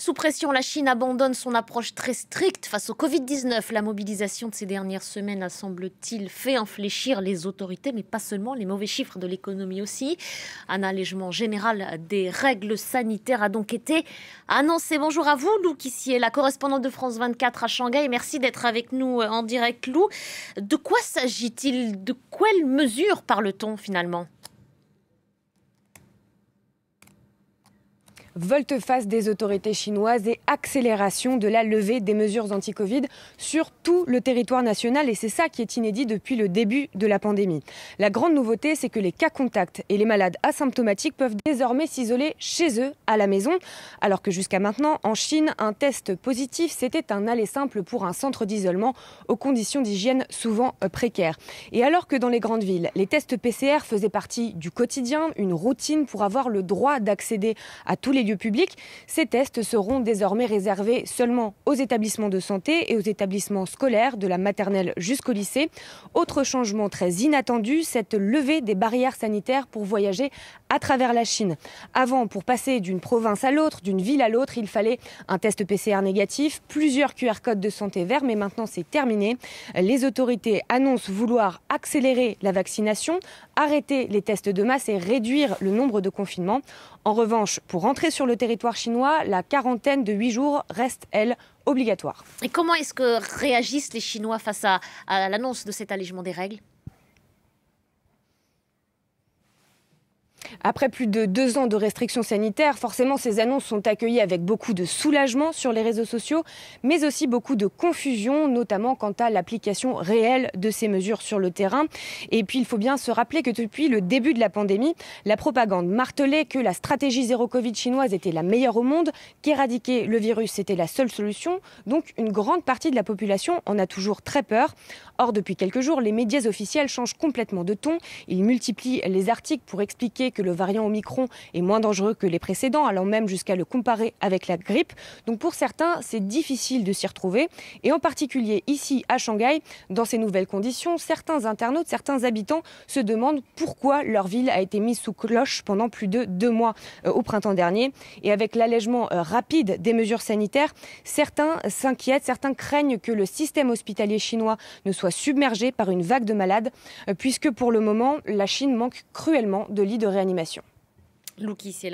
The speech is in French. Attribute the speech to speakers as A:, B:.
A: sous pression, la Chine abandonne son approche très stricte face au Covid-19. La mobilisation de ces dernières semaines a, semble-t-il, fait infléchir les autorités, mais pas seulement, les mauvais chiffres de l'économie aussi. Un allègement général des règles sanitaires a donc été annoncé. Bonjour à vous, Lou Quissier, la correspondante de France 24 à Shanghai. Merci d'être avec nous en direct, Lou. De quoi s'agit-il? De quelles mesures parle-t-on finalement?
B: Volte-face des autorités chinoises et accélération de la levée des mesures anti-Covid sur tout le territoire national. Et c'est ça qui est inédit depuis le début de la pandémie. La grande nouveauté, c'est que les cas contacts et les malades asymptomatiques peuvent désormais s'isoler chez eux, à la maison. Alors que jusqu'à maintenant, en Chine, un test positif, c'était un aller simple pour un centre d'isolement aux conditions d'hygiène souvent précaires. Et alors que dans les grandes villes, les tests PCR faisaient partie du quotidien, une routine pour avoir le droit d'accéder à tous les lieux publics, ces tests seront désormais réservés seulement aux établissements de santé et aux établissements scolaires de la maternelle jusqu'au lycée. Autre changement très inattendu, cette levée des barrières sanitaires pour voyager à travers la Chine. Avant, pour passer d'une province à l'autre, d'une ville à l'autre, il fallait un test PCR négatif, plusieurs QR codes de santé verts, mais maintenant c'est terminé. Les autorités annoncent vouloir accélérer la vaccination, arrêter les tests de masse et réduire le nombre de confinements. En revanche, pour entrer sur le territoire chinois, la quarantaine de 8 jours reste, elle, obligatoire.
A: Et comment est-ce que réagissent les Chinois face à l'annonce de cet allègement des règles ?
B: Après plus de 2 ans de restrictions sanitaires, forcément ces annonces sont accueillies avec beaucoup de soulagement sur les réseaux sociaux, mais aussi beaucoup de confusion, notamment quant à l'application réelle de ces mesures sur le terrain. Et puis il faut bien se rappeler que depuis le début de la pandémie, la propagande martelait que la stratégie zéro Covid chinoise était la meilleure au monde, qu'éradiquer le virus était la seule solution. Donc une grande partie de la population en a toujours très peur. Or, depuis quelques jours, les médias officiels changent complètement de ton. Ils multiplient les articles pour expliquer que le variant Omicron est moins dangereux que les précédents, allant même jusqu'à le comparer avec la grippe. Donc pour certains, c'est difficile de s'y retrouver. Et en particulier ici à Shanghai, dans ces nouvelles conditions, certains internautes, certains habitants se demandent pourquoi leur ville a été mise sous cloche pendant plus de 2 mois au printemps dernier. Et avec l'allègement rapide des mesures sanitaires, certains s'inquiètent, certains craignent que le système hospitalier chinois ne soit submergé par une vague de malades, puisque pour le moment, la Chine manque cruellement de lits de réanimation.
A: Lou Quissier,